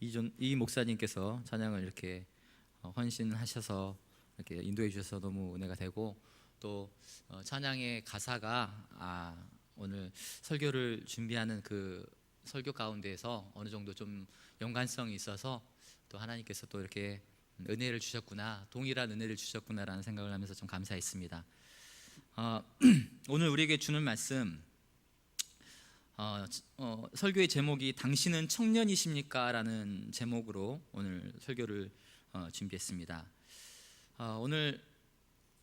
이 목사님께서 찬양을 이렇게 헌신하셔서 이렇게 인도해 주셔서 너무 은혜가 되고, 또 찬양의 가사가 오늘 설교를 준비하는 그 설교 가운데에서 어느 정도 좀 연관성이 있어서 또 하나님께서 또 이렇게 은혜를 주셨구나, 동일한 은혜를 주셨구나라는 생각을 하면서 좀 감사했습니다. 오늘 우리에게 주는 말씀, 설교의 제목이 당신은 청년이십니까? 라는 제목으로 오늘 설교를 준비했습니다. 오늘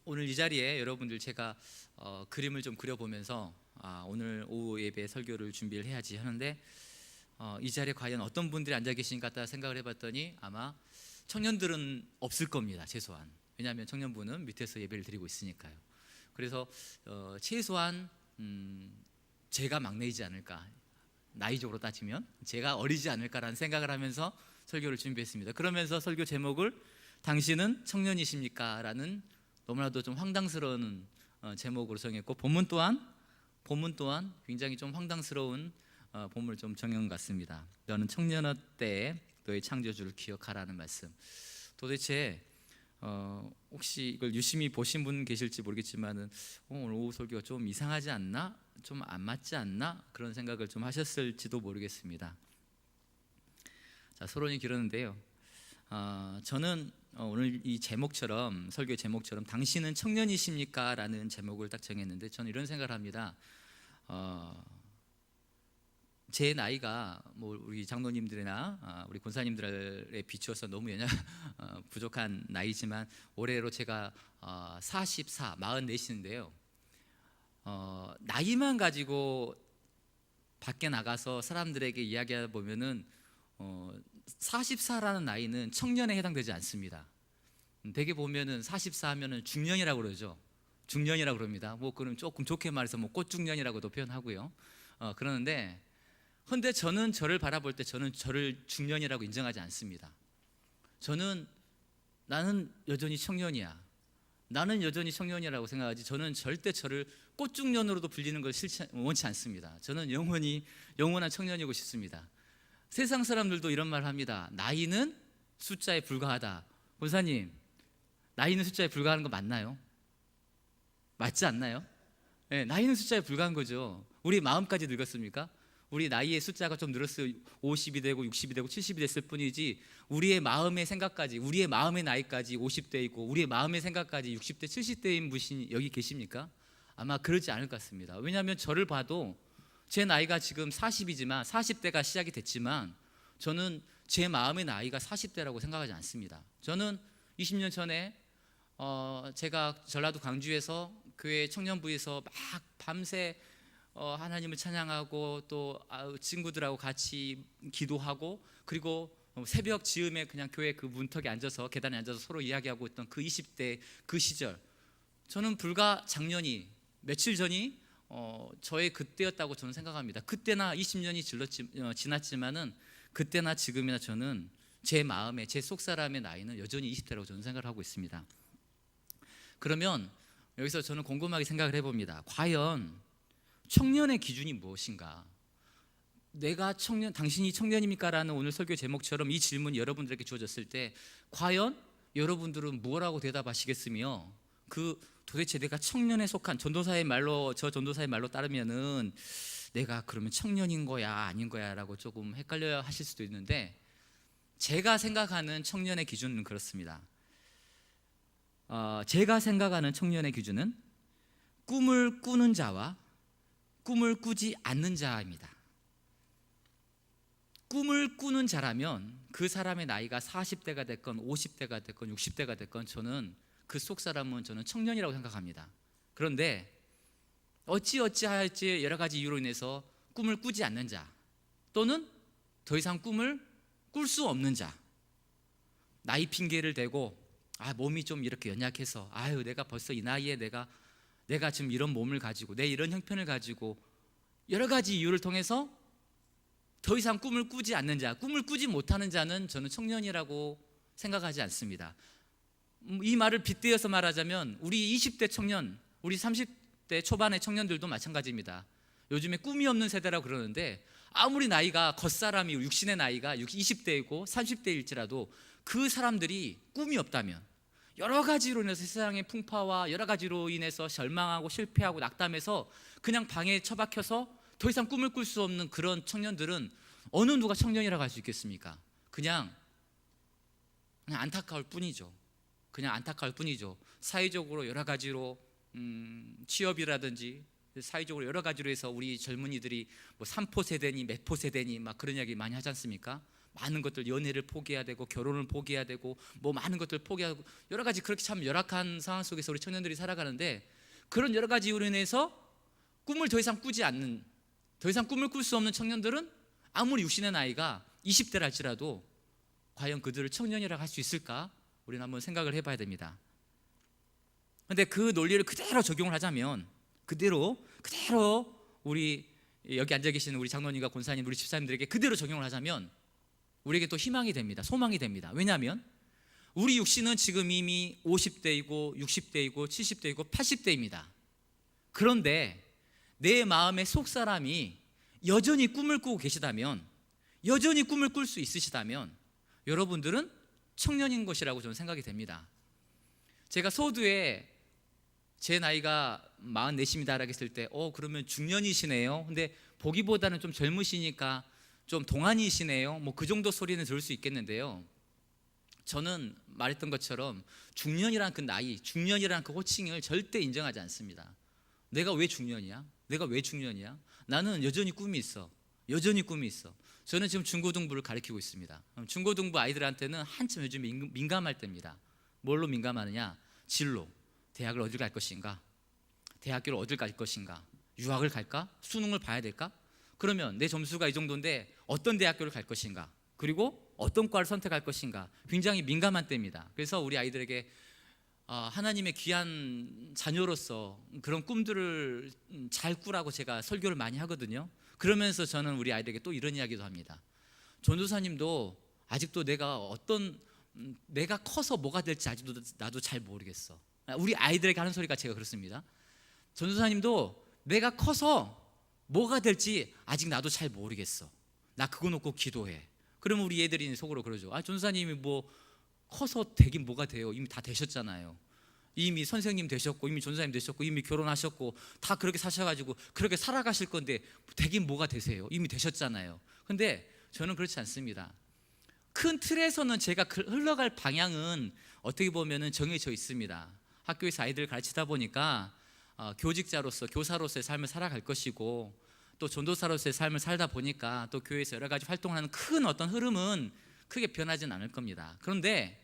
이 자리에 여러분들 제가 그림을 좀 그려보면서 오늘 오후 예배 설교를 준비를 해야지 하는데, 이 자리에 과연 어떤 분들이 앉아 계신가 생각을 해봤더니 아마 청년들은 없을 겁니다. 최소한. 왜냐하면 청년부는 밑에서 예배를 드리고 있으니까요. 그래서 최소한 제가 막내이지 않을까, 나이적으로 따지면 제가 어리지 않을까라는 생각을 하면서 설교를 준비했습니다. 그러면서 설교 제목을 당신은 청년이십니까? 라는 너무나도 좀 황당스러운 제목으로 정했고, 본문 또한 굉장히 좀 황당스러운 본문을 좀 정한 것 같습니다. 너는 청년의 때에 너의 창조주를 기억하라는 말씀. 도대체 혹시 이걸 유심히 보신 분 계실지 모르겠지만은 오늘 오후 설교가 좀 이상하지 않나? 좀 안 맞지 않나? 그런 생각을 좀 하셨을지도 모르겠습니다. 자, 서론이 길었는데요. 저는 오늘 이 제목처럼, 설교의 제목처럼 당신은 청년이십니까? 라는 제목을 딱 정했는데, 저는 이런 생각을 합니다. 제 나이가 뭐 우리 장로님들이나 우리 권사님들에 비추어서 너무 부족한 나이지만, 올해로 제가 44인데요. 나이만 가지고 밖에 나가서 사람들에게 이야기하다 보면은 44라는 나이는 청년에 해당되지 않습니다. 대개 보면은 44 하면은 중년이라고 그러죠. 중년이라고 그럽니다. 뭐 그럼 조금 좋게 말해서 뭐 꽃중년이라고도 표현하고요. 그러는데 근데 저는 저를 바라볼 때 저는 저를 중년이라고 인정하지 않습니다. 나는 여전히 청년이야, 나는 여전히 청년이라고 생각하지, 저는 절대 저를 꽃중년으로도 불리는 걸 원치 않습니다. 저는 영원한 청년이고 싶습니다. 세상 사람들도 이런 말을 합니다. 나이는 숫자에 불과하다. 권사님, 나이는 숫자에 불과한 거 맞나요? 맞지 않나요? 네, 나이는 숫자에 불과한 거죠. 우리 마음까지 늙었습니까? 우리 나이의 숫자가 좀 늘었어요. 50이 되고 60이 되고 70이 됐을 뿐이지, 우리의 마음의 생각까지, 우리의 마음의 나이까지 50대이고 우리의 마음의 생각까지 60대 70대인 분이 여기 계십니까? 아마 그러지 않을 것 같습니다. 왜냐하면 저를 봐도 제 나이가 지금 40이지만 40대가 시작이 됐지만 저는 제 마음의 나이가 40대라고 생각하지 않습니다. 저는 20년 전에 제가 전라도 광주에서 교회 청년부에서 막 밤새 하나님을 찬양하고 또 친구들하고 같이 기도하고, 그리고 새벽 즈음에 그냥 교회 그 문턱에 앉아서, 계단에 앉아서 서로 이야기하고 있던 그 20대 그 시절, 저는 불과 작년이, 며칠 전이 저의 그때였다고 저는 생각합니다. 그때나 20년이 지났지만은 그때나 지금이나 저는 제 마음에, 제 속사람의 나이는 여전히 20대라고 저는 생각을 하고 있습니다. 그러면 여기서 저는 곰곰하게 생각을 해봅니다. 과연 청년의 기준이 무엇인가? 당신이 청년입니까? 라는 오늘 설교 제목처럼 이 질문이 여러분들에게 주어졌을 때 과연 여러분들은 뭐라고 대답하시겠으며, 도대체 내가 청년에 속한, 저 전도사의 말로 따르면은 내가 그러면 청년인 거야 아닌 거야 라고 조금 헷갈려 하실 수도 있는데, 제가 생각하는 청년의 기준은 그렇습니다. 제가 생각하는 청년의 기준은 꿈을 꾸는 자와 꿈을 꾸지 않는 자입니다. 꿈을 꾸는 자라면 그 사람의 나이가 40대가 됐건 50대가 됐건 60대가 됐건 저는 그 속 사람은 저는 청년이라고 생각합니다. 그런데 어찌할지 여러 가지 이유로 인해서 꿈을 꾸지 않는 자, 또는 더 이상 꿈을 꿀 수 없는 자, 나이 핑계를 대고 몸이 좀 이렇게 연약해서 내가 벌써 이 나이에 내가 지금 이런 몸을 가지고 내 이런 형편을 가지고 여러 가지 이유를 통해서 더 이상 꿈을 꾸지 않는 자, 꿈을 꾸지 못하는 자는 저는 청년이라고 생각하지 않습니다. 이 말을 빗대어서 말하자면 우리 20대 청년, 우리 30대 초반의 청년들도 마찬가지입니다. 요즘에 꿈이 없는 세대라고 그러는데 아무리 나이가 겉사람이 육신의 나이가 20대이고 30대일지라도 그 사람들이 꿈이 없다면, 여러 가지로 인해서 세상의 풍파와 여러 가지로 인해서 절망하고 실패하고 낙담해서 그냥 방에 처박혀서 더 이상 꿈을 꿀 수 없는 그런 청년들은 어느 누가 청년이라고 할 수 있겠습니까? 그냥 안타까울 뿐이죠. 그냥 안타까울 뿐이죠. 사회적으로 여러 가지로 취업이라든지 사회적으로 여러 가지로 해서 우리 젊은이들이 뭐 3포 세대니 몇 포 세대니 막 그런 이야기 많이 하지 않습니까? 많은 것들, 연애를 포기해야 되고 결혼을 포기해야 되고 뭐 많은 것들 포기하고 여러 가지, 그렇게 참 열악한 상황 속에서 우리 청년들이 살아가는데, 그런 여러 가지 이유로 인해서 꿈을 더 이상 꾸지 않는, 더 이상 꿈을 꿀 수 없는 청년들은 아무리 육신의 나이가 20대라 할지라도 과연 그들을 청년이라고 할 수 있을까? 우리는 한번 생각을 해봐야 됩니다. 그런데 그 논리를 그대로 적용을 하자면, 그대로 우리 여기 앉아 계시는 우리 장로님과 권사님, 우리 집사님들에게 그대로 적용을 하자면 우리에게 또 희망이 됩니다. 소망이 됩니다. 왜냐하면 우리 육신은 지금 이미 50대이고 60대이고 70대이고 80대입니다. 그런데 내 마음의 속사람이 여전히 꿈을 꾸고 계시다면, 여전히 꿈을 꿀 수 있으시다면 여러분들은 청년인 것이라고 저는 생각이 됩니다. 제가 서두에 제 나이가 44입니다라고 했을 때 그러면 중년이시네요. 근데 보기보다는 좀 젊으시니까 좀 동안이시네요. 뭐 그 정도 소리는 들을 수 있겠는데요, 저는 말했던 것처럼 중년이란 그 나이, 중년이란 그 호칭을 절대 인정하지 않습니다. 내가 왜 중년이야? 내가 왜 중년이야? 나는 여전히 꿈이 있어. 여전히 꿈이 있어. 저는 지금 중고등부를 가르치고 있습니다. 중고등부 아이들한테는 한참 요즘 민감할 때입니다. 뭘로 민감하느냐? 진로. 대학을 어딜 갈 것인가? 대학교를 어딜 갈 것인가? 유학을 갈까? 수능을 봐야 될까? 그러면 내 점수가 이 정도인데 어떤 대학교를 갈 것인가? 그리고 어떤 과를 선택할 것인가? 굉장히 민감한 때입니다. 그래서 우리 아이들에게 하나님의 귀한 자녀로서 그런 꿈들을 잘 꾸라고 제가 설교를 많이 하거든요. 그러면서 저는 우리 아이들에게 또 이런 이야기도 합니다. 전도사님도 아직도 내가 커서 뭐가 될지 아직도 나도 잘 모르겠어. 우리 아이들에게 하는 소리가 제가 그렇습니다. 전도사님도 내가 커서 뭐가 될지 아직 나도 잘 모르겠어. 나 그거 놓고 기도해. 그러면 우리 애들이 속으로 그러죠. 전도사님이 뭐 커서 되긴 뭐가 돼요. 이미 다 되셨잖아요. 이미 선생님 되셨고, 이미 전도사님 되셨고, 이미 결혼하셨고, 다 그렇게 사셔가지고 그렇게 살아가실 건데 되긴 뭐가 되세요. 이미 되셨잖아요. 근데 저는 그렇지 않습니다. 큰 틀에서는 제가 흘러갈 방향은 어떻게 보면 정해져 있습니다. 학교에서 아이들을 가르치다 보니까 교직자로서, 교사로서의 삶을 살아갈 것이고, 또 전도사로서의 삶을 살다 보니까 또 교회에서 여러 가지 활동하는 큰 어떤 흐름은 크게 변하지는 않을 겁니다. 그런데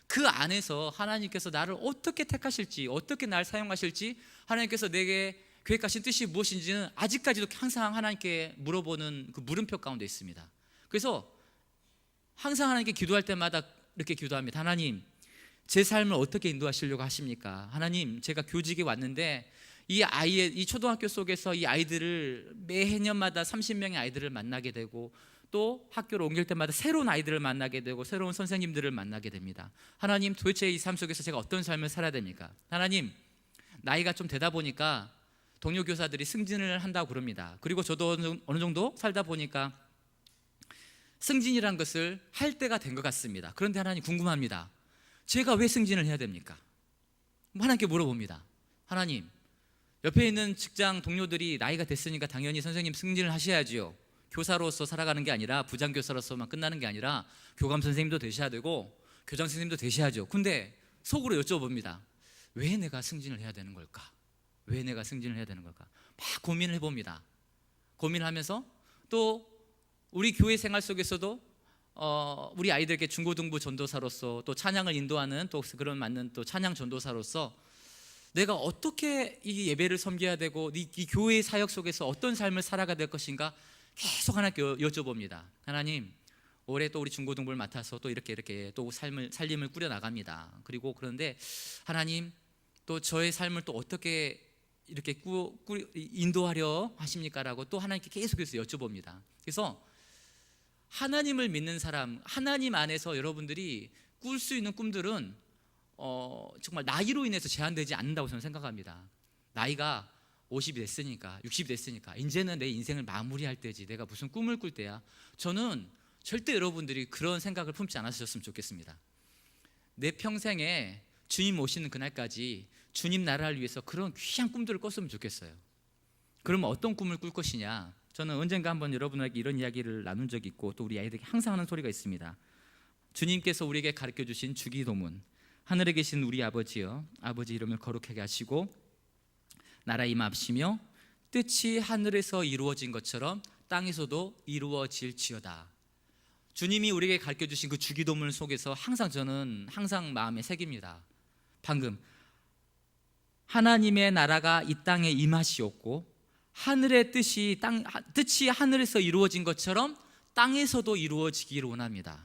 그 안에서 하나님께서 나를 어떻게 택하실지, 어떻게 날 사용하실지, 하나님께서 내게 계획하신 뜻이 무엇인지는 아직까지도 항상 하나님께 물어보는 그 물음표 가운데 있습니다. 그래서 항상 하나님께 기도할 때마다 이렇게 기도합니다. 하나님, 제 삶을 어떻게 인도하시려고 하십니까? 하나님, 제가 교직에 왔는데 이 초등학교 속에서 이 아이들을 매해년마다 30명의 아이들을 만나게 되고, 또 학교를 옮길 때마다 새로운 아이들을 만나게 되고 새로운 선생님들을 만나게 됩니다. 하나님, 도대체 이 삶 속에서 제가 어떤 삶을 살아야 됩니까? 하나님, 나이가 좀 되다 보니까 동료 교사들이 승진을 한다고 그럽니다. 그리고 저도 어느 정도 살다 보니까 승진이란 것을 할 때가 된 것 같습니다. 그런데 하나님, 궁금합니다. 제가 왜 승진을 해야 됩니까? 하나님께 물어봅니다. 하나님, 옆에 있는 직장 동료들이 나이가 됐으니까 당연히 선생님 승진을 하셔야지요. 교사로서 살아가는 게 아니라, 부장교사로서만 끝나는 게 아니라 교감 선생님도 되셔야 되고 교장 선생님도 되셔야죠. 근데 속으로 여쭤봅니다. 왜 내가 승진을 해야 되는 걸까? 왜 내가 승진을 해야 되는 걸까? 막 고민을 해봅니다. 고민하면서 또 우리 교회 생활 속에서도 우리 아이들에게 중고등부 전도사로서, 또 찬양을 인도하는 또 그런 맞는 또 찬양 전도사로서 내가 어떻게 이 예배를 섬겨야 되고 이 교회의 사역 속에서 어떤 삶을 살아가야 될 것인가 계속 하나님께 여쭤봅니다. 하나님, 올해 또 우리 중고등부를 맡아서 또 이렇게 또 살림을 꾸려 나갑니다. 그리고 그런데 하나님, 또 저의 삶을 또 어떻게 이렇게 인도하려 하십니까? 라고 또 하나님께 계속해서 여쭤봅니다. 그래서 하나님을 믿는 사람, 하나님 안에서 여러분들이 꿀 수 있는 꿈들은 정말 나이로 인해서 제한되지 않는다고 저는 생각합니다. 나이가 50이 됐으니까, 60이 됐으니까 이제는 내 인생을 마무리할 때지, 내가 무슨 꿈을 꿀 때야. 저는 절대 여러분들이 그런 생각을 품지 않으셨으면 좋겠습니다. 내 평생에 주님 오시는 그날까지 주님 나라를 위해서 그런 귀한 꿈들을 꿨으면 좋겠어요. 그러면 어떤 꿈을 꿀 것이냐, 저는 언젠가 한번 여러분에게 이런 이야기를 나눈 적이 있고, 또 우리 아이들이 항상 하는 소리가 있습니다. 주님께서 우리에게 가르쳐 주신 주기도문, 하늘에 계신 우리 아버지여, 아버지 이름을 거룩하게 하시고 나라 임하시며 뜻이 하늘에서 이루어진 것처럼 땅에서도 이루어질지어다. 주님이 우리에게 가르쳐 주신 그 주기도문 속에서 저는 항상 마음에 새깁니다. 방금 하나님의 나라가 이 땅에 임하시옵고 하늘의 뜻이 하늘에서 이루어진 것처럼 땅에서도 이루어지기를 원합니다.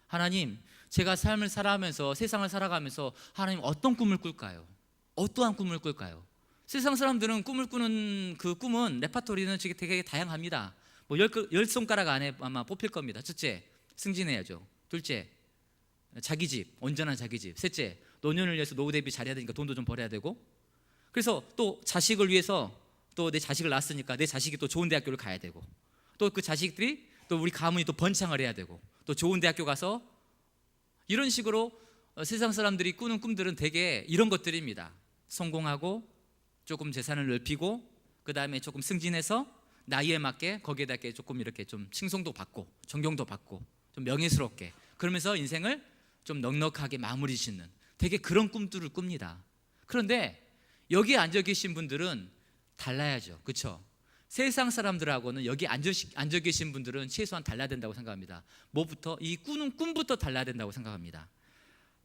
하나님, 제가 삶을 살아가면서, 세상을 살아가면서 하나님 어떤 꿈을 꿀까요? 어떠한 꿈을 꿀까요? 세상 사람들은 꿈을 꾸는 그 꿈은, 레파토리는 되게 다양합니다. 뭐 10손가락 안에 아마 뽑힐 겁니다. 첫째, 승진해야죠. 둘째, 자기 집, 온전한 자기 집. 셋째, 노년을 위해서 노후 대비 잘해야 되니까 돈도 좀 벌어야 되고, 그래서 또 자식을 위해서, 또 내 자식을 낳았으니까 내 자식이 또 좋은 대학교를 가야 되고, 또 그 자식들이, 또 우리 가문이 또 번창을 해야 되고, 또 좋은 대학교 가서, 이런 식으로 세상 사람들이 꾸는 꿈들은 대개 이런 것들입니다. 성공하고 조금 재산을 넓히고, 그 다음에 조금 승진해서 나이에 맞게 거기에다 조금 이렇게 좀 칭송도 받고 존경도 받고 좀 명예스럽게, 그러면서 인생을 좀 넉넉하게 마무리 짓는 되게 그런 꿈들을 꿉니다. 그런데 여기에 앉아 계신 분들은 달라야죠. 그렇죠? 세상 사람들하고는, 여기 앉아 계신 분들은 최소한 달라야 된다고 생각합니다. 뭐부터? 이 꾸는 꿈부터 달라야 된다고 생각합니다.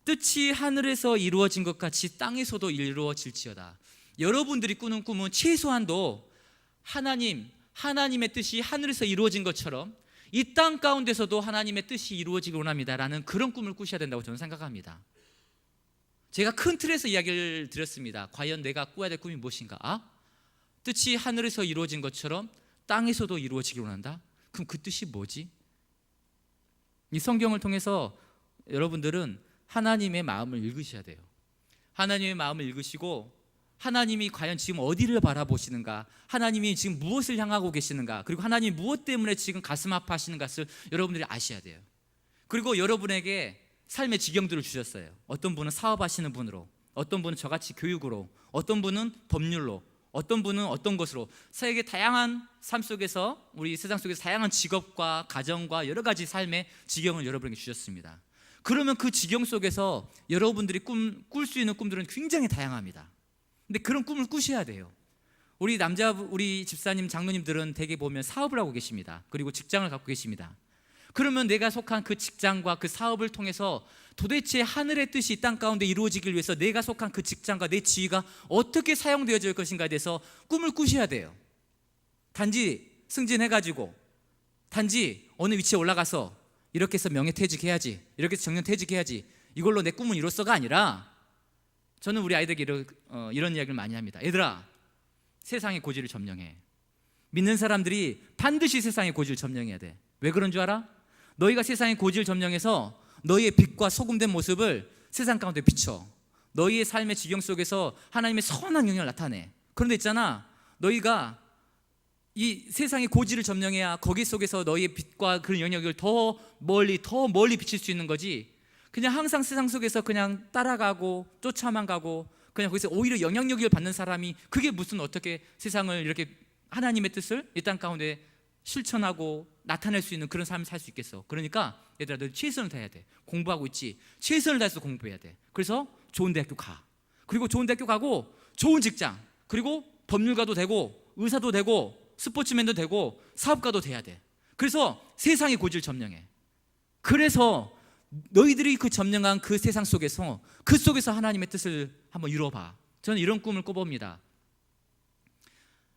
뜻이 하늘에서 이루어진 것 같이 땅에서도 이루어질지어다. 여러분들이 꾸는 꿈은 최소한도 하나님의 뜻이 하늘에서 이루어진 것처럼 이 땅 가운데서도 하나님의 뜻이 이루어지길 원합니다라는 그런 꿈을 꾸셔야 된다고 저는 생각합니다. 제가 큰 틀에서 이야기를 드렸습니다. 과연 내가 꾸어야 될 꿈이 무엇인가? 뜻이 하늘에서 이루어진 것처럼 땅에서도 이루어지길 원한다? 그럼 그 뜻이 뭐지? 이 성경을 통해서 여러분들은 하나님의 마음을 읽으셔야 돼요. 하나님의 마음을 읽으시고, 하나님이 과연 지금 어디를 바라보시는가, 하나님이 지금 무엇을 향하고 계시는가, 그리고 하나님이 무엇 때문에 지금 가슴 아파하시는 것을 여러분들이 아셔야 돼요. 그리고 여러분에게 삶의 지경들을 주셨어요. 어떤 분은 사업하시는 분으로, 어떤 분은 저같이 교육으로, 어떤 분은 법률로, 어떤 분은 어떤 것으로, 세계 다양한 삶 속에서, 우리 세상 속에서 다양한 직업과 가정과 여러 가지 삶의 지경을 여러분에게 주셨습니다. 그러면 그 지경 속에서 여러분들이 꿀 수 있는 꿈들은 굉장히 다양합니다. 근데 그런 꿈을 꾸셔야 돼요. 우리 집사님, 장로님들은 대개 보면 사업을 하고 계십니다. 그리고 직장을 갖고 계십니다. 그러면 내가 속한 그 직장과 그 사업을 통해서 도대체 하늘의 뜻이 이 땅 가운데 이루어지길 위해서 내가 속한 그 직장과 내 지위가 어떻게 사용되어질 것인가에 대해서 꿈을 꾸셔야 돼요. 단지 승진해가지고, 단지 어느 위치에 올라가서 이렇게 해서 명예퇴직해야지, 이렇게 해서 정년퇴직해야지, 이걸로 내 꿈은 이뤘어가 아니라, 저는 우리 아이들에게 이런 이야기를 많이 합니다. 얘들아, 세상의 고지를 점령해. 믿는 사람들이 반드시 세상의 고지를 점령해야 돼. 왜 그런 줄 알아? 너희가 세상의 고지를 점령해서 너희의 빛과 소금된 모습을 세상 가운데 비춰. 너희의 삶의 지경 속에서 하나님의 선한 영향을 나타내. 그런데 있잖아, 너희가 이 세상의 고지를 점령해야 거기 속에서 너희의 빛과 그런 영역을 더 멀리 비칠 수 있는 거지. 그냥 항상 세상 속에서 그냥 따라가고 쫓아만 가고, 그냥 거기서 오히려 영향력을 받는 사람이, 그게 무슨 어떻게 세상을 이렇게 하나님의 뜻을 이 땅 가운데 실천하고 나타낼 수 있는 그런 삶을 살 수 있겠어. 그러니까 얘들아, 너 최선을 다해야 돼. 공부하고 있지? 최선을 다해서 공부해야 돼. 그래서 좋은 대학교 가. 그리고 좋은 대학교 가고 좋은 직장, 그리고 법률가도 되고 의사도 되고 스포츠맨도 되고 사업가도 돼야 돼. 그래서 세상의 고지를 점령해. 그래서 너희들이 그 점령한 그 세상 속에서, 그 속에서 하나님의 뜻을 한번 이뤄봐. 저는 이런 꿈을 꿔봅니다.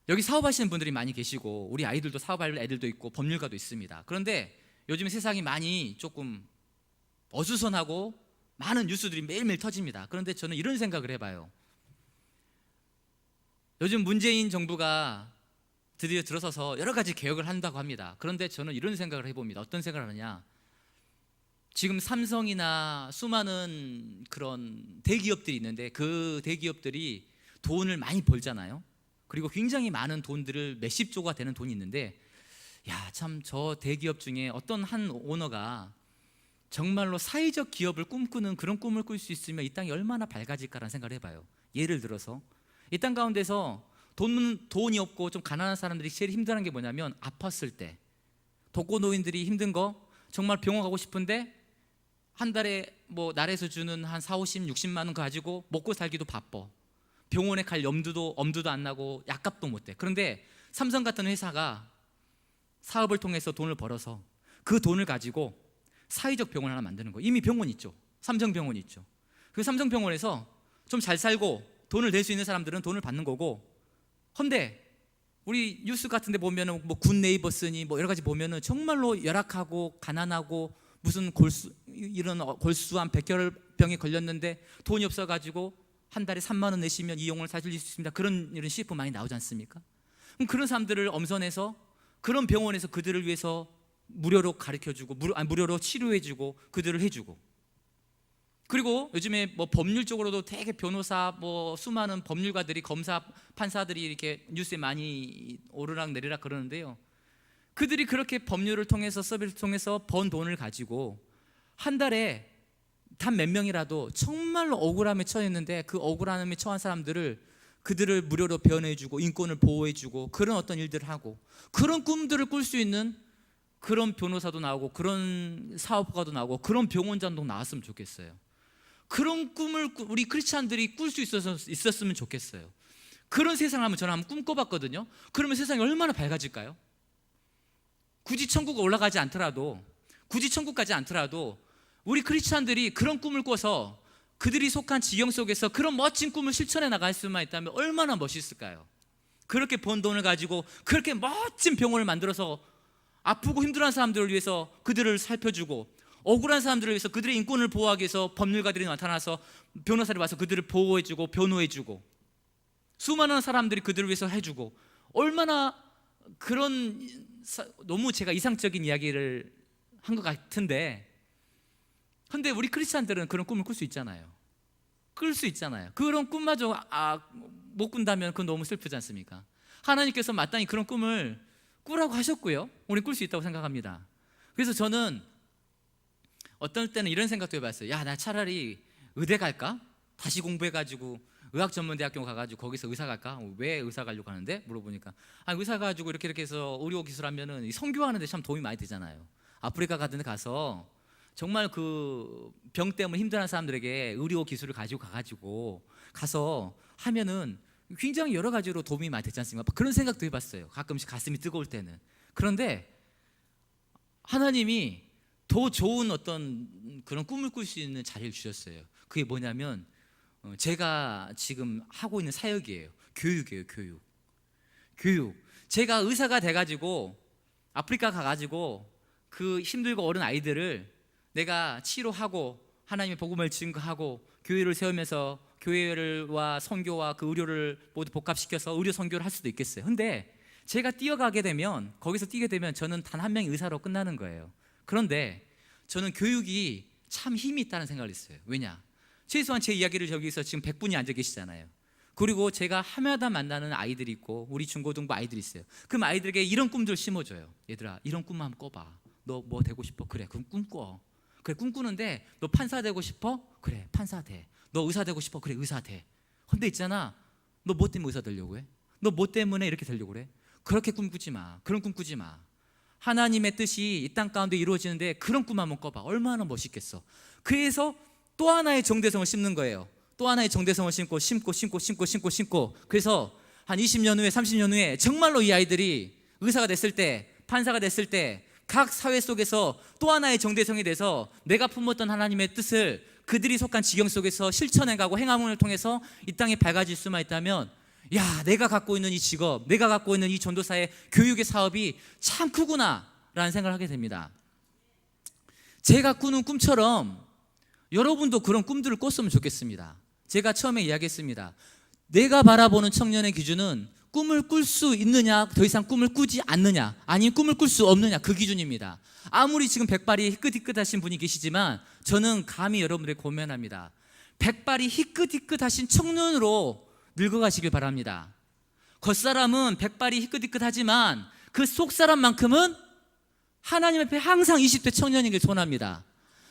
여기 사업하시는 분들이 많이 계시고, 우리 아이들도 사업할 애들도 있고 법률가도 있습니다. 그런데 요즘 세상이 많이 조금 어수선하고 많은 뉴스들이 매일매일 터집니다. 그런데 저는 이런 생각을 해봐요. 요즘 문재인 정부가 드디어 들어서서 여러 가지 개혁을 한다고 합니다. 그런데 저는 이런 생각을 해봅니다. 어떤 생각을 하느냐, 지금 삼성이나 수많은 그런 대기업들이 있는데, 그 대기업들이 돈을 많이 벌잖아요. 그리고 굉장히 많은 돈들을 몇십 조가 되는 돈이 있는데, 야, 참 저 대기업 중에 어떤 한 오너가 정말로 사회적 기업을 꿈꾸는 그런 꿈을 꿀 수 있으면 이 땅이 얼마나 밝아질까라는 생각을 해봐요. 예를 들어서 이 땅 가운데서 돈이 없고 좀 가난한 사람들이 제일 힘들어하는 게 뭐냐면, 아팠을 때 독거노인들이 힘든 거, 정말 병원 가고 싶은데 한 달에 뭐 나라에서 주는 한 4, 50, 60만 원 가지고 먹고 살기도 바빠. 병원에 갈 엄두도 안 나고 약값도 못 돼. 그런데 삼성 같은 회사가 사업을 통해서 돈을 벌어서 그 돈을 가지고 사회적 병원 하나 만드는 거예요. 이미 병원 있죠. 삼성병원이 있죠. 그 삼성병원에서 좀 잘 살고 돈을 낼 수 있는 사람들은 돈을 받는 거고, 헌데 우리 뉴스 같은 데 보면은 뭐 굿네이버스니 뭐 여러 가지 보면은 정말로 열악하고 가난하고 무슨 이런 골수암 백혈병에 걸렸는데 돈이 없어 가지고 한 달에 3만 원 내시면 이용을 사실 수 있습니다. 그런 이런 CF 많이 나오지 않습니까? 그럼 그런 사람들을 엄선해서 그런 병원에서 그들을 위해서 무료로 가르쳐주고 무료로 치료해주고 그들을 해주고, 그리고 요즘에 뭐 법률적으로도 되게 변호사 뭐 수많은 법률가들이, 검사, 판사들이 이렇게 뉴스에 많이 오르락 내리락 그러는데요, 그들이 그렇게 법률을 통해서 서비스를 통해서 번 돈을 가지고 한 달에 단 몇 명이라도 정말로 억울함에 처했는데 그 억울함에 처한 사람들을 그들을 무료로 변호해주고 인권을 보호해주고 그런 어떤 일들을 하고, 그런 꿈들을 꿀 수 있는 그런 변호사도 나오고 그런 사업가도 나오고 그런 병원장도 나왔으면 좋겠어요. 그런 꿈을 우리 크리스찬들이 꿀 수 있었으면 좋겠어요. 그런 세상을 저는 한번 꿈꿔봤거든요. 그러면 세상이 얼마나 밝아질까요? 굳이 천국 올라가지 않더라도, 굳이 천국까지 않더라도 우리 크리스찬들이 그런 꿈을 꿔서 그들이 속한 지경 속에서 그런 멋진 꿈을 실천해 나갈 수만 있다면 얼마나 멋있을까요? 그렇게 번 돈을 가지고 그렇게 멋진 병원을 만들어서 아프고 힘들어하는 사람들을 위해서 그들을 살펴주고, 억울한 사람들을 위해서 그들의 인권을 보호하기 위해서 법률가들이 나타나서 변호사를 와서 그들을 보호해주고 변호해주고, 수많은 사람들이 그들을 위해서 해주고, 얼마나 그런 너무 제가 이상적인 이야기를 한 것 같은데, 근데 우리 크리스찬들은 그런 꿈을 꿀 수 있잖아요. 꿀 수 있잖아요. 그런 꿈마저 못 꾼다면 그건 너무 슬프지 않습니까? 하나님께서 마땅히 그런 꿈을 꾸라고 하셨고요, 우리 꿀 수 있다고 생각합니다. 그래서 저는 어떤 때는 이런 생각도 해봤어요. 야, 나 차라리 의대 갈까? 다시 공부해가지고 의학전문대학교 가가지고 거기서 의사 갈까? 왜 의사 가려고 하는데? 물어보니까 의사 가지고 이렇게 해서 의료기술 하면은 선교하는데 참 도움이 많이 되잖아요. 아프리카 같은 데 가서 정말 그 병 때문에 힘들어하는 사람들에게 의료 기술을 가지고 가서 하면은 굉장히 여러 가지로 도움이 많이 되지 않습니까? 그런 생각도 해봤어요. 가끔씩 가슴이 뜨거울 때는. 그런데 하나님이 더 좋은 어떤 그런 꿈을 꿀 수 있는 자리를 주셨어요. 그게 뭐냐면 제가 지금 하고 있는 사역이에요. 교육이에요. 교육. 제가 의사가 돼가지고 아프리카 가가지고 그 힘들고 어린 아이들을 내가 치료하고 하나님의 복음을 증거하고 교회를 세우면서 교회와 선교와 그 의료를 모두 복합시켜서 의료 선교를 할 수도 있겠어요. 근데 제가 거기서 뛰게 되면 저는 단 한 명의 의사로 끝나는 거예요. 그런데 저는 교육이 참 힘이 있다는 생각을 했어요. 왜냐? 최소한 제 이야기를 저기서 지금 100분이 앉아 계시잖아요. 그리고 제가 하마다 만나는 아이들이 있고 우리 중고등부 아이들이 있어요. 그럼 아이들에게 이런 꿈들 심어줘요. 얘들아, 이런 꿈만 한번 꿔봐. 너 뭐 되고 싶어? 그래, 그럼 꿈꿔. 그래, 꿈꾸는데 너 판사 되고 싶어? 그래, 판사 돼. 너 의사 되고 싶어? 그래, 의사 돼. 근데 있잖아, 너 뭐 때문에 의사 되려고 해? 너 뭐 때문에 이렇게 되려고 그래? 그렇게 꿈꾸지 마. 그런 꿈 꾸지 마. 하나님의 뜻이 이 땅 가운데 이루어지는데 그런 꿈 한번 꿔봐. 얼마나 멋있겠어. 그래서 또 하나의 정대성을 심는 거예요. 또 하나의 정대성을 심고 그래서 한 20년 후에 30년 후에 정말로 이 아이들이 의사가 됐을 때, 판사가 됐을 때 각 사회 속에서 또 하나의 정대성이 돼서 내가 품었던 하나님의 뜻을 그들이 속한 지경 속에서 실천해가고 행함을 통해서 이 땅이 밝아질 수만 있다면, 야, 내가 갖고 있는 이 직업, 내가 갖고 있는 이 전도사의 교육의 사업이 참 크구나 라는 생각을 하게 됩니다. 제가 꾸는 꿈처럼 여러분도 그런 꿈들을 꿨으면 좋겠습니다. 제가 처음에 이야기했습니다. 내가 바라보는 청년의 기준은 꿈을 꿀 수 있느냐, 더 이상 꿈을 꾸지 않느냐, 아니면 꿈을 꿀 수 없느냐, 그 기준입니다. 아무리 지금 백발이 희끗희끗하신 분이 계시지만 저는 감히 여러분들에게 고면합니다. 백발이 희끗희끗하신 청년으로 늙어가시길 바랍니다. 겉사람은 백발이 희끗희끗하지만 그 속사람만큼은 하나님 앞에 항상 20대 청년이길 소원합니다.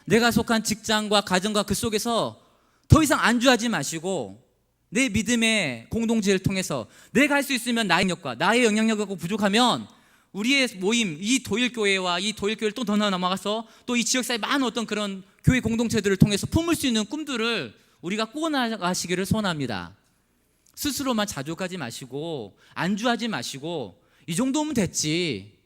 내가 속한 직장과 가정과 그 속에서 더 이상 안주하지 마시고 내 믿음의 공동체를 통해서 내가 할 수 있으면 나의 능력과 나의 영향력이 부족하면 우리의 모임, 이 도일교회와 이 도일교회를 또 더 넘어가서 또 이 지역사회 많은 어떤 그런 교회 공동체들을 통해서 품을 수 있는 꿈들을 우리가 꾸어나가시기를 소원합니다. 스스로만 자족하지 마시고 안주하지 마시고 이 정도면 됐지,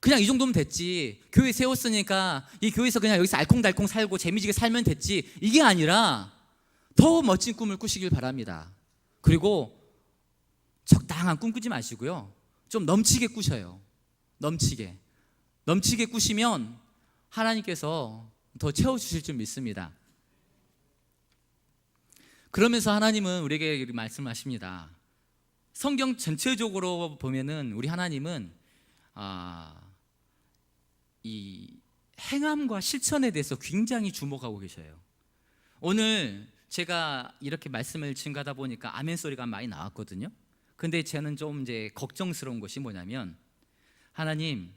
그냥 이 정도면 됐지, 교회 세웠으니까 이 교회에서 그냥 여기서 알콩달콩 살고 재미지게 살면 됐지, 이게 아니라 더 멋진 꿈을 꾸시길 바랍니다. 그리고 적당한 꿈 꾸지 마시고요, 좀 넘치게 꾸셔요. 넘치게 꾸시면 하나님께서 더 채워주실 줄 믿습니다. 그러면서 하나님은 우리에게 말씀하십니다. 성경 전체적으로 보면은 우리 하나님은 이 행함과 실천에 대해서 굉장히 주목하고 계셔요. 오늘 제가 이렇게 말씀을 증가하다 보니까 아멘 소리가 많이 나왔거든요. 근데 저는 좀 이제 걱정스러운 것이 뭐냐면, 하나님,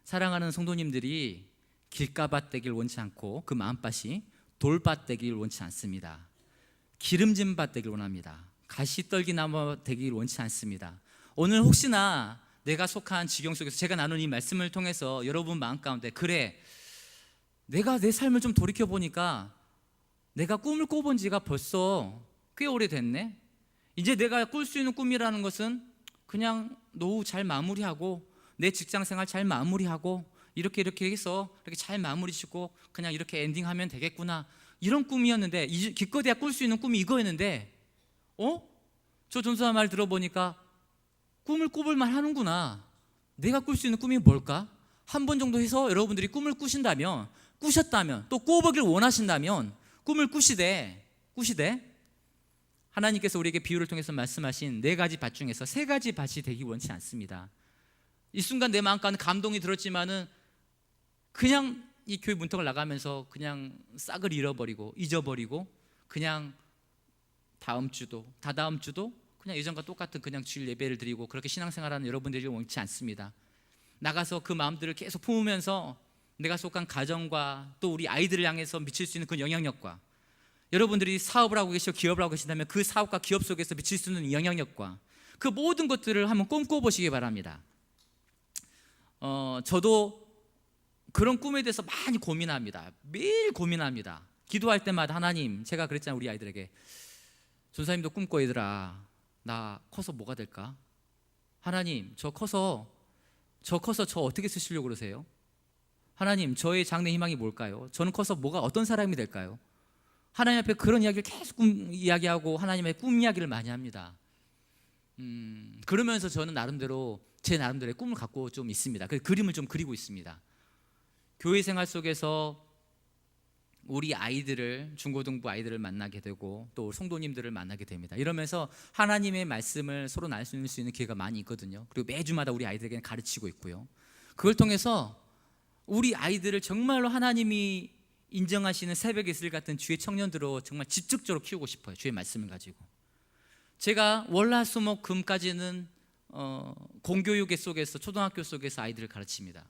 사랑하는 성도님들이 길가밭 되길 원치 않고 그 마음밭이 돌밭 되길 원치 않습니다. 기름진 밭 되길 원합니다. 가시떨기나무 되길 원치 않습니다. 오늘 혹시나 내가 속한 지경 속에서 제가 나눈 이 말씀을 통해서 여러분 마음 가운데, 그래, 내가 내 삶을 좀 돌이켜보니까 내가 꿈을 꿔본 지가 벌써 꽤 오래됐네. 이제 내가 꿀 수 있는 꿈이라는 것은 그냥 노후 잘 마무리하고 내 직장생활 잘 마무리하고 이렇게 해서 이렇게 잘 마무리 짓고 그냥 이렇게 엔딩하면 되겠구나, 이런 꿈이었는데, 기껏해야 꿀 수 있는 꿈이 이거였는데, 저 전수사 말 들어보니까 꿈을 꿔볼만 하는구나. 내가 꿀 수 있는 꿈이 뭘까? 한 번 정도 해서 여러분들이 꿈을 꾸셨다면 또 꿔보길 원하신다면 꿈을 꾸시되 하나님께서 우리에게 비유를 통해서 말씀하신 4가지 밭 중에서 3가지 밭이 되기 원치 않습니다. 이 순간 내 마음 가운데 감동이 들었지만은 그냥 이 교회 문턱을 나가면서 그냥 싹을 잊어버리고 그냥 다음 주도 다다음 주도 그냥 예전과 똑같은 그냥 주일 예배를 드리고 그렇게 신앙생활하는 여러분들이 원치 않습니다. 나가서 그 마음들을 계속 품으면서 내가 속한 가정과 또 우리 아이들을 향해서 미칠 수 있는 그 영향력과, 여러분들이 사업을 하고 계시고 기업을 하고 계신다면 그 사업과 기업 속에서 미칠 수 있는 영향력과 그 모든 것들을 한번 꿈꿔보시기 바랍니다. 저도 그런 꿈에 대해서 많이 고민합니다. 매일 고민합니다. 기도할 때마다, 하나님, 제가 그랬잖아요, 우리 아이들에게. 전사님도 꿈꿔, 얘들아, 나 커서 뭐가 될까? 하나님, 저 커서 저 어떻게 쓰시려고 그러세요? 하나님, 저의 장래 희망이 뭘까요? 저는 커서 어떤 사람이 될까요? 하나님 앞에 그런 이야기를 계속 이야기하고 하나님의 꿈 이야기를 많이 합니다. 그러면서 저는 제 나름대로의 꿈을 갖고 좀 있습니다. 그 그림을 좀 그리고 있습니다. 교회 생활 속에서 우리 아이들을, 중고등부 아이들을 만나게 되고 또 성도님들을 만나게 됩니다. 이러면서 하나님의 말씀을 서로 나눌 수 있는 기회가 많이 있거든요. 그리고 매주마다 우리 아이들에게는 가르치고 있고요. 그걸 통해서 우리 아이들을 정말로 하나님이 인정하시는 새벽의 이슬 같은 주의 청년들로 정말 집중적으로 키우고 싶어요. 주의 말씀을 가지고. 제가 월화수목금까지는 공교육 속에서, 초등학교 속에서 아이들을 가르칩니다.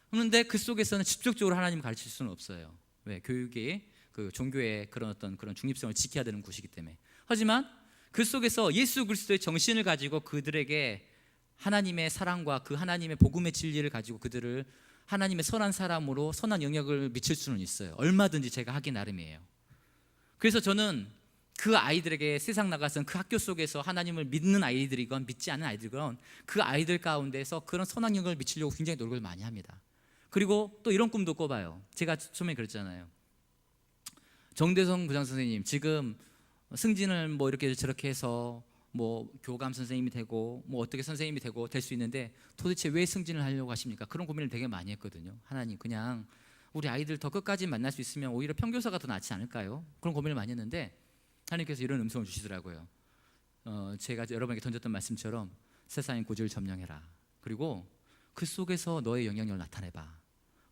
그런데 그 속에서는 직접적으로 하나님을 가르칠 수는 없어요. 왜? 교육이 그 종교의 그런 중립성을 지켜야 되는 곳이기 때문에. 하지만 그 속에서 예수 그리스도의 정신을 가지고 그들에게 하나님의 사랑과 그 하나님의 복음의 진리를 가지고 그들을 하나님의 선한 사람으로 선한 영향을 미칠 수는 있어요. 얼마든지 제가 하기 나름이에요. 그래서 저는 그 아이들에게 세상 나가서는 그 학교 속에서 하나님을 믿는 아이들이건 믿지 않는 아이들이건 그 아이들 가운데서 그런 선한 영향을 미치려고 굉장히 노력을 많이 합니다. 그리고 또 이런 꿈도 꿔봐요. 제가 처음에 그랬잖아요. 정대성 부장 선생님, 지금 승진을 이렇게 저렇게 해서 교감 선생님이 되고 어떻게 선생님이 되고 될 수 있는데 도대체 왜 승진을 하려고 하십니까? 그런 고민을 되게 많이 했거든요. 하나님, 그냥 우리 아이들 더 끝까지 만날 수 있으면 오히려 평교사가 더 낫지 않을까요? 그런 고민을 많이 했는데 하나님께서 이런 음성을 주시더라고요. 제가 여러분에게 던졌던 말씀처럼 세상의 고지를 점령해라. 그리고 그 속에서 너의 영향력을 나타내봐.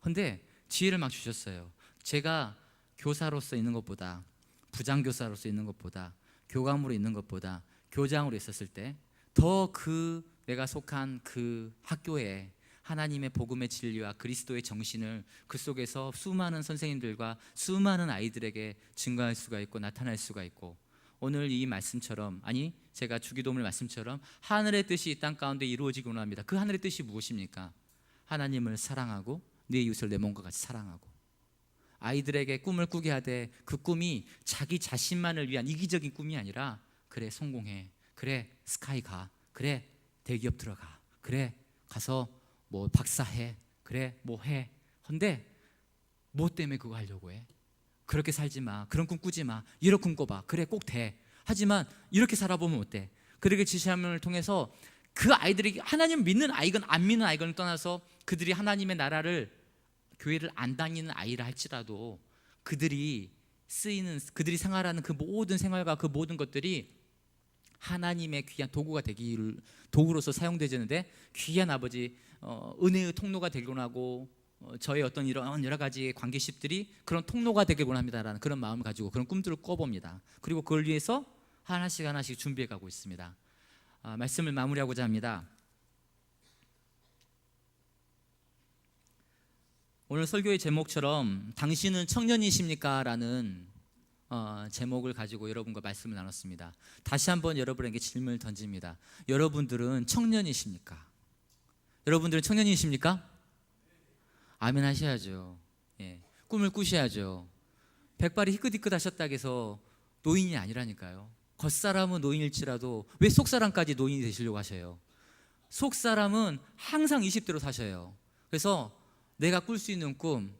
근데 지혜를 막 주셨어요. 제가 교사로서 있는 것보다, 부장교사로서 있는 것보다, 교감으로 있는 것보다 교장으로 있었을 때 더 내가 속한 그 학교에 하나님의 복음의 진리와 그리스도의 정신을 그 속에서 수많은 선생님들과 수많은 아이들에게 증거할 수가 있고 나타날 수가 있고, 오늘 이 말씀처럼, 아니 제가 주기도문 말씀처럼 하늘의 뜻이 이 땅 가운데 이루어지기 원합니다. 그 하늘의 뜻이 무엇입니까? 하나님을 사랑하고 내 이웃을 내 몸과 같이 사랑하고, 아이들에게 꿈을 꾸게 하되 그 꿈이 자기 자신만을 위한 이기적인 꿈이 아니라, 그래 성공해, 그래 스카이 가, 그래 대기업 들어가, 그래 가서 뭐 박사해, 그래 뭐 해. 근데 뭐 때문에 그거 하려고 해? 그렇게 살지 마, 그런 꿈 꾸지 마, 이렇게 꿈 꿔봐, 그래 꼭 돼. 하지만 이렇게 살아보면 어때? 그렇게 지시함을 통해서 그 아이들이 하나님을 믿는 아이건 안 믿는 아이건 떠나서 그들이 하나님의 나라를, 교회를 안 다니는 아이라 할지라도 그들이 그들이 생활하는 그 모든 생활과 그 모든 것들이 하나님의 귀한 도구로서 사용되는데, 귀한 아버지 은혜의 통로가 되길 원하고, 저의 어떤 이런 여러 가지 관계십들이 그런 통로가 되길 원합니다라는 그런 마음을 가지고 그런 꿈들을 꿔봅니다. 그리고 그걸 위해서 하나씩 하나씩 준비해 가고 있습니다. 말씀을 마무리하고자 합니다. 오늘 설교의 제목처럼 당신은 청년이십니까? 라는 제목을 가지고 여러분과 말씀을 나눴습니다. 다시 한번 여러분에게 질문을 던집니다. 여러분들은 청년이십니까? 여러분들은 청년이십니까? 아멘 하셔야죠. 예, 꿈을 꾸셔야죠. 백발이 희끗희끗 하셨다고 해서 노인이 아니라니까요. 겉사람은 노인일지라도 왜 속사람까지 노인이 되시려고 하셔요? 속사람은 항상 20대로 사셔요. 그래서 내가 꿀 수 있는 꿈,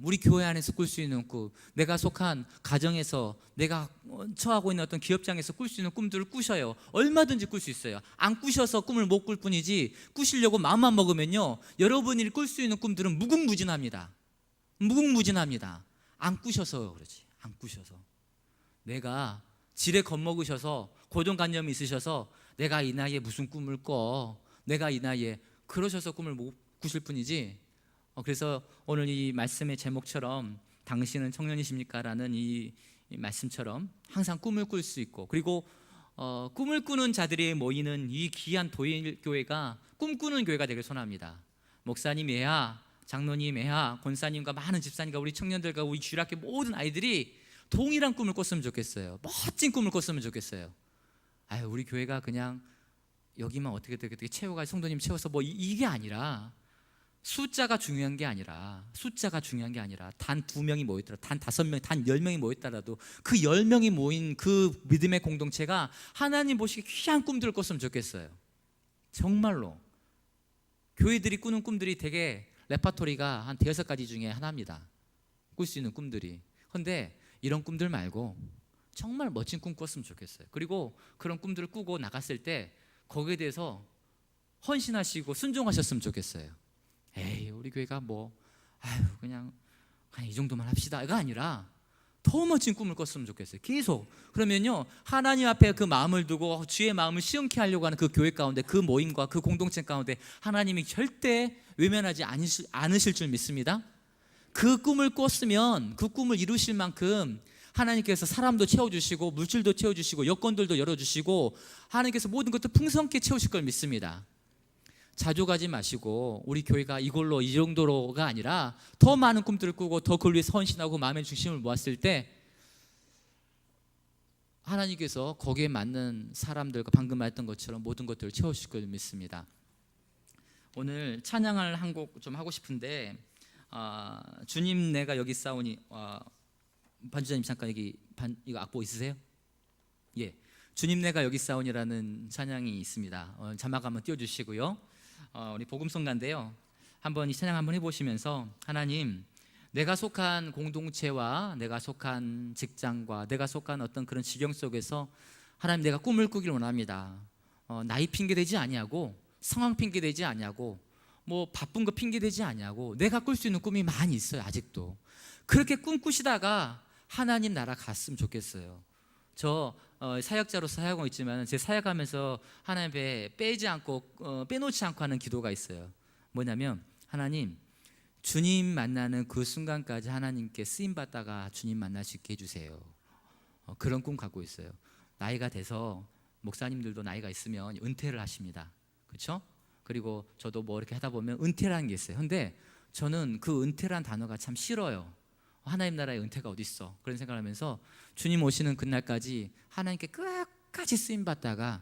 우리 교회 안에서 꿀 수 있는 꿈, 내가 속한 가정에서, 내가 처하고 있는 어떤 기업장에서 꿀 수 있는 꿈들을 꾸셔요. 얼마든지 꿀 수 있어요. 안 꾸셔서 꿈을 못 꿀 뿐이지, 꾸시려고 마음만 먹으면요, 여러분이 꿀 수 있는 꿈들은 무궁무진합니다. 안 꾸셔서 그러지. 안 꾸셔서. 내가 지레 겁먹으셔서 고정관념이 있으셔서 내가 이 나이에 무슨 꿈을 꿔, 내가 이 나이에, 그러셔서 꿈을 못 꾸실 뿐이지. 그래서 오늘 이 말씀의 제목처럼 당신은 청년이십니까? 라는 이 말씀처럼 항상 꿈을 꿀 수 있고, 그리고 꿈을 꾸는 자들이 모이는 이 귀한 도일교회가 꿈꾸는 교회가 되길 소원합니다. 목사님 애야, 장로님 애야, 권사님과 많은 집사님과 우리 청년들과 우리 주일학교 모든 아이들이 동일한 꿈을 꿨으면 좋겠어요. 멋진 꿈을 꿨으면 좋겠어요. 아유, 우리 교회가 그냥 여기만 어떻게 채워가, 성도님 채워서 뭐 이게 아니라, 숫자가 중요한 게 아니라 단 2명이 모였더라도, 단 5명, 단 10명이 모였더라도 그 10명이 모인 그 믿음의 공동체가 하나님 보시기에 귀한 꿈들을 꿨으면 좋겠어요. 정말로 교회들이 꾸는 꿈들이 되게 레파토리가 한 5가지 중에 하나입니다. 꿀 수 있는 꿈들이. 그런데 이런 꿈들 말고 정말 멋진 꿈 꿨으면 좋겠어요. 그리고 그런 꿈들을 꾸고 나갔을 때 거기에 대해서 헌신하시고 순종하셨으면 좋겠어요. 에이, 우리 교회가 뭐 그냥 이 정도만 합시다가 아니라 더 멋진 꿈을 꿨으면 좋겠어요. 계속. 그러면요, 하나님 앞에 그 마음을 두고 주의 마음을 시원케 하려고 하는 그 교회 가운데, 그 모임과 그 공동체 가운데 하나님이 절대 외면하지 않으실 줄 믿습니다. 그 꿈을 꿨으면 그 꿈을 이루실 만큼 하나님께서 사람도 채워주시고 물질도 채워주시고 여건들도 열어주시고 하나님께서 모든 것도 풍성케 채우실 걸 믿습니다. 자주 가지 마시고 우리 교회가 이걸로 이 정도로가 아니라 더 많은 꿈들을 꾸고 더 그걸 위해서 헌신하고 마음의 중심을 모았을 때 하나님께서 거기에 맞는 사람들과 방금 말했던 것처럼 모든 것들을 채우실 걸 믿습니다. 오늘 찬양을 한 곡 좀 하고 싶은데, 주님 내가 여기 싸우니, 반주자님 잠깐 여기 이거 악보 있으세요? 예, 주님 내가 여기 싸우니라는 찬양이 있습니다. 자막 한번 띄워주시고요. 우리 복음성가인데요, 한번 이 찬양 한번 해보시면서, 하나님, 내가 속한 공동체와 내가 속한 직장과 내가 속한 어떤 그런 지경 속에서 하나님, 내가 꿈을 꾸길 원합니다. 나이 핑계 대지 아니하고, 상황 핑계 대지 아니하고, 뭐 바쁜 거 핑계 대지 아니하고, 내가 꿀 수 있는 꿈이 많이 있어요. 아직도 그렇게 꿈꾸시다가 하나님 나라 갔으면 좋겠어요. 저 사역자로서 사역하고 있지만 제 사역하면서 하나님 앞에 빼놓지 않고 하는 기도가 있어요. 뭐냐면, 하나님, 주님 만나는 그 순간까지 하나님께 쓰임 받다가 주님 만날 수 있게 해주세요. 그런 꿈 갖고 있어요. 나이가 돼서 목사님들도 나이가 있으면 은퇴를 하십니다. 그렇죠? 그리고 저도 뭐 이렇게 하다 보면 은퇴라는 게 있어요. 근데 저는 그 은퇴란 단어가 참 싫어요. 하나님 나라의 은퇴가 어디 있어? 그런 생각을 하면서 주님 오시는 그날까지 하나님께 끝까지 쓰임 받다가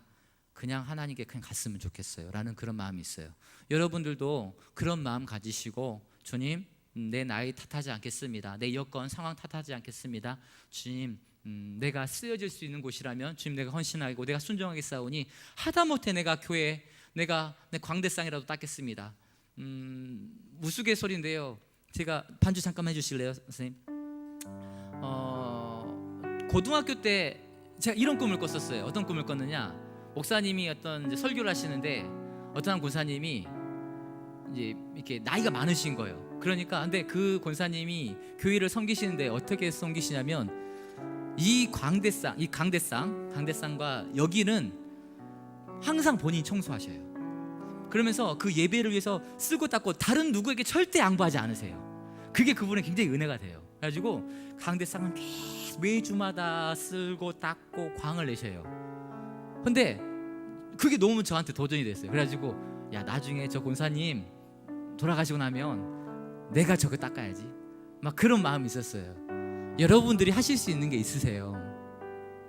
그냥 하나님께 그냥 갔으면 좋겠어요 라는 그런 마음이 있어요. 여러분들도 그런 마음 가지시고, 주님, 내 나이 탓하지 않겠습니다. 내 여건 상황 탓하지 않겠습니다. 주님, 내가 쓰여질 수 있는 곳이라면 주님 내가 헌신하고 내가 순종하게 싸우니, 하다못해 내가 교회 내가 내 광대상이라도 닦겠습니다. 우스갯소리인데요, 제가 반주 잠깐만 해주실래요, 선생님? 고등학교 때 제가 이런 꿈을 꿨었어요. 어떤 꿈을 꿨느냐, 목사님이 어떤 이제 설교를 하시는데 어떤 권사님이 이제 이렇게 나이가 많으신 거예요. 그러니까 근데 그 권사님이 교회를 섬기시는데 어떻게 섬기시냐면, 이 강대상과 여기는 항상 본인이 청소하셔요. 그러면서 그 예배를 위해서 쓸고 닦고 다른 누구에게 절대 양보하지 않으세요. 그게 그분의 굉장히 은혜가 돼요. 그래가지고 강대상은 계속 매주마다 쓸고 닦고 광을 내셔요. 근데 그게 너무 저한테 도전이 됐어요. 그래가지고 야, 나중에 저 권사님 돌아가시고 나면 내가 저거 닦아야지, 막 그런 마음이 있었어요. 여러분들이 하실 수 있는 게 있으세요.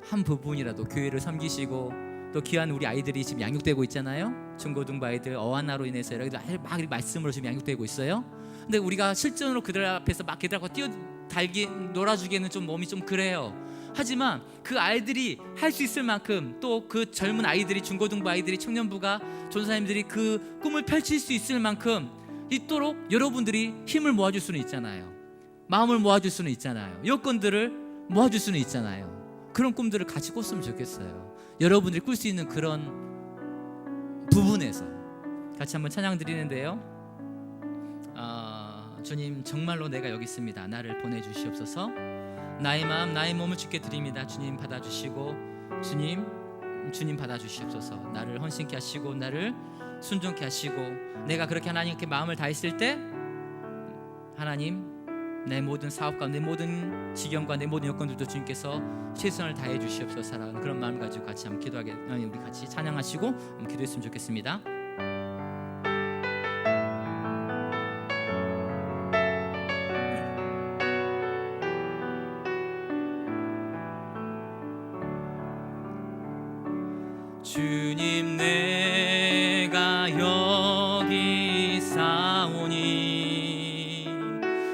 한 부분이라도 교회를 섬기시고, 또 귀한 우리 아이들이 지금 양육되고 있잖아요. 중고등부 아이들 어한나로 인해서 막 말씀으로 지금 양육되고 있어요. 근데 우리가 실전으로 그들 앞에서 막 걔들하고 놀아주기에는 좀 몸이 좀 그래요. 하지만 그 아이들이 할 수 있을 만큼, 또 그 젊은 아이들이, 중고등부 아이들이, 청년부가, 전사님들이 그 꿈을 펼칠 수 있을 만큼 있도록 여러분들이 힘을 모아줄 수는 있잖아요. 마음을 모아줄 수는 있잖아요. 여건들을 모아줄 수는 있잖아요. 그런 꿈들을 같이 꿨으면 좋겠어요. 여러분들이 꿀 수 있는 그런 부분에서 같이 한번 찬양 드리는데요. 주님, 정말로 내가 여기 있습니다. 나를 보내주시옵소서. 나의 마음 나의 몸을 주께 드립니다. 주님 받아주시고, 주님 받아주시옵소서. 나를 헌신케 하시고 나를 순종케 하시고, 내가 그렇게 하나님께 마음을 다했을 때 하나님, 내 모든 사업과 내 모든 지경과 내 모든 여건들도 주님께서 최선을 다해 주시옵소서라는 그런 마음을 가지고 같이 한번 기도하게, 우리 같이 찬양하시고 한번 기도했으면 좋겠습니다. 주님, 내가 여기 있사오니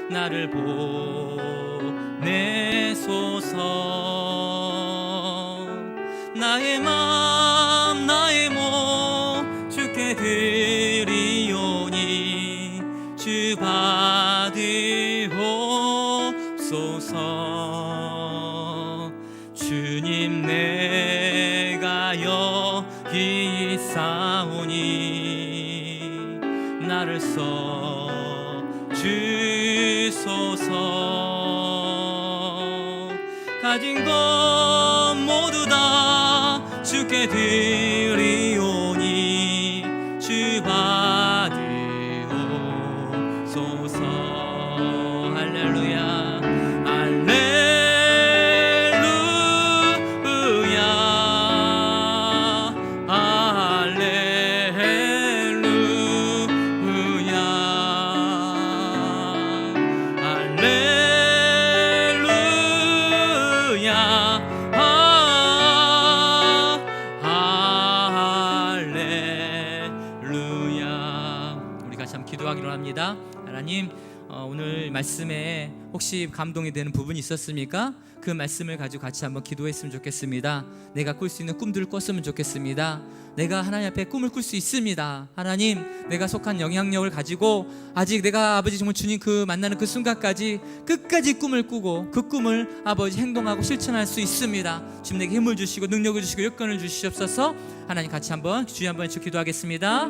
나를 보내소서. 나의 맘 나의 몸 주께 드리오니 주 받으옵소서. 주님, 내가 여기 있사오니 나를 써 주소서. 가진 것 모두 다 주께 드리오니 주 받으옵소서. 할렐루야 합니다. 하나님, 오늘 말씀에 혹시 감동이 되는 부분이 있었습니까? 그 말씀을 가지고 같이 한번 기도했으면 좋겠습니다. 내가 꿀 수 있는 꿈들을 꿨으면 좋겠습니다. 내가 하나님 앞에 꿈을 꿀 수 있습니다. 하나님, 내가 속한 영향력을 가지고 아직 내가 아버지 정말 주님 그 만나는 그 순간까지 끝까지 꿈을 꾸고 그 꿈을 아버지 행동하고 실천할 수 있습니다. 주님, 내게 힘을 주시고 능력을 주시고 여건을 주시옵소서. 하나님, 같이 한번 주여 한번 해주 기도하겠습니다.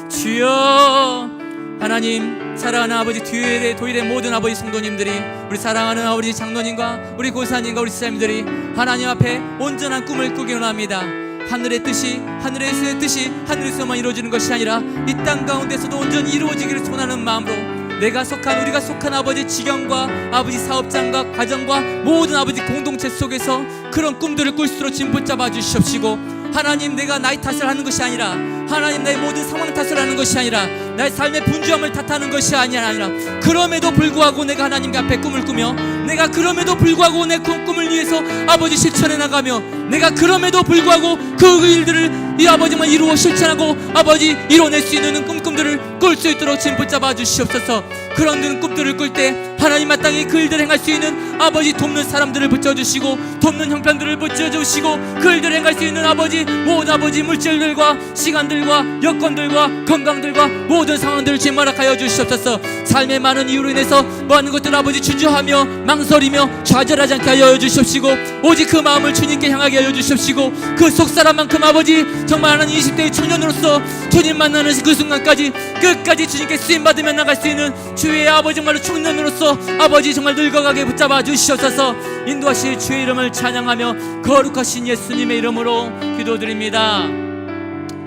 주여, 하나님, 사랑하는 아버지 도일의 모든 아버지 성도님들이, 우리 사랑하는 아버지 장로님과 우리 고사님과 우리 지사님들이 하나님 앞에 온전한 꿈을 꾸기 원합니다. 하늘의 뜻이, 하늘에서의 뜻이 하늘에서만 이루어지는 것이 아니라 이 땅 가운데서도 온전히 이루어지기를 소원하는 마음으로 우리가 속한 아버지 지경과 아버지 사업장과 가정과 모든 아버지 공동체 속에서 그런 꿈들을 꿀수록 지금 붙잡아 주시옵시고, 하나님, 내가 나의 탓을 하는 것이 아니라, 하나님, 나의 모든 상황 탓을 하는 것이 아니라, 나의 삶의 분주함을 탓하는 것이 아니라, 그럼에도 불구하고 내가 하나님께 앞에 꿈을 꾸며, 내가 그럼에도 불구하고 내 꿈을 위해서 아버지 실천해 나가며, 내가 그럼에도 불구하고 그 일들을 이 아버지만 이루어 실천하고 아버지 이뤄낼 수 있는 꿈들을 꿀 수 있도록 지금 붙잡아 주시옵소서. 그런 꿈들을 꿀 때 하나님 마땅히 그 일들을 행할 수 있는 아버지 돕는 사람들을 붙여주시고, 돕는 형편들을 붙여주시고, 그 일들을 행할 수 있는 아버지 모든 아버지 물질들과 시간들과 여건들과 건강들과 모든 상황들을 주님 허락하여 주시옵소서. 삶의 많은 이유로 인해서 많은 것들 아버지 주저하며 망설이며 좌절하지 않게 하여 주시옵시고, 오직 그 마음을 주님께 향하게 하여 주시옵시고, 그 속사람만큼 아버지 정말 하나님 20대의 청년으로서 주님 만나는 그 순간까지 끝까지 주님께 쓰임받으며 나갈 수 있는 주의 아버지 정말로 청년으로서 아버지 정말 늙어가게 붙잡아 주시옵소서. 인도하실 주의 이름을 찬양하며 거룩하신 예수님의 이름으로 기도드립니다.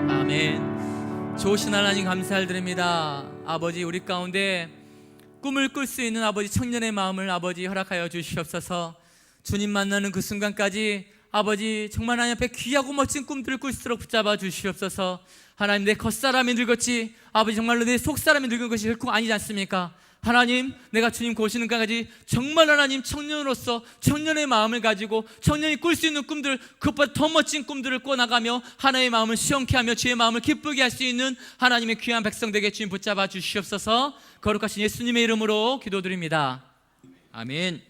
아멘. 좋으신 하나님 감사드립니다. 아버지, 우리 가운데 꿈을 꿀 수 있는 아버지 청년의 마음을 아버지 허락하여 주시옵소서. 주님 만나는 그 순간까지 아버지 정말 하나님 앞에 귀하고 멋진 꿈들을 꿀 수 있도록 붙잡아 주시옵소서. 하나님, 내 겉사람이 늙었지 아버지 정말로 내 속사람이 늙은 것이 결코 아니지 않습니까? 하나님, 내가 주님 오시는 까지 정말 하나님 청년으로서 청년의 마음을 가지고 청년이 꿀 수 있는 꿈들, 그것보다 더 멋진 꿈들을 꿔나가며 하나님의 마음을 시원케 하며 주의 마음을 기쁘게 할 수 있는 하나님의 귀한 백성들에게 주님 붙잡아 주시옵소서. 거룩하신 예수님의 이름으로 기도드립니다. 아멘.